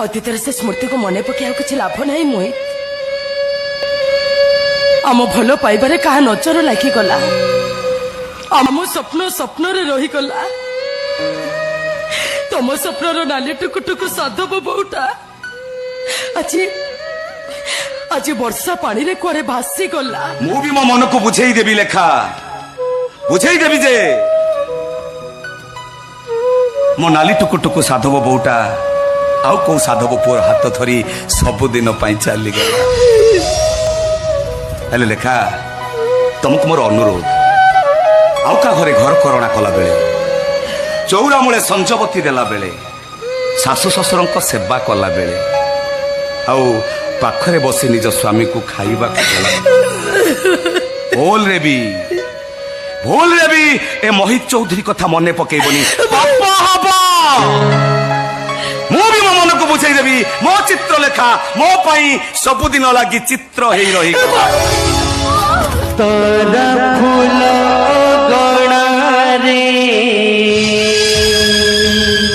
ଅତୀତର ସେ ସ୍ମୃତିକୁ ମନେ ପକେଇବାକୁ କିଛି ଲାଭ ନାହିଁ ମୋହିତ। ଆମ ଭଲ ପାଇବାରେ କାହା ନଜର ଲାଗିଗଲା, ଆମ ସ୍ୱପ୍ନ ସ୍ୱପ୍ନରେ ରହିଗଲା। ତମ ସ୍ୱପ୍ନର ନାଲି ଟୁକୁଟୁକୁ ସାଧବ ବୋଉଟା ଆଜି ଆଜି ବର୍ଷା ପାଣିରେ କୁଆଡେ ଭାସିଗଲା। ମୁଁ ବି ମୋ ମନକୁ ବୁଝେଇ ଦେବି ଲେଖା, ବୁଝେଇ ଦେବି ଯେ ମୋ ନାଲି ଟୁକୁଟୁକୁ ସାଧବ ବୋଉଟା ଆଉ କୋଉ ସାଧବ ପୁଅର ହାତ ଧରି ସବୁଦିନ ପାଇଁ ଚାଲିଗଲା। ହେଲେ ଲେଖା, ତମକୁ ମୋର ଅନୁରୋଧ, ଆଉ କାହା ଘରେ ଘର କରଣା କଲା ବେଳେ, ଚଉରା ମୂଳେ ସଞ୍ଜବତୀ ଦେଲା ବେଳେ, ଶାଶୁ ଶ୍ୱଶୁରଙ୍କ ସେବା କଲା ବେଳେ, ଆଉ ପାଖରେ ବସି ନିଜ ସ୍ୱାମୀକୁ ଖାଇବାକୁ ଦେଲା, ଭୁଲରେ ବି ଏ ମୋହିତ ଚୌଧୁରୀ କଥା ମନେ ପକେଇବନି। ପାପ ହବ। ମୁଁ ବି ମୋ ମନକୁ ବୁଝେଇ ଦେବି, ମୋ ଚିତ୍ର ଲେଖା ମୋ ପାଇଁ ସବୁଦିନ ଲାଗି ଚିତ୍ର ହେଇ ରହିବ।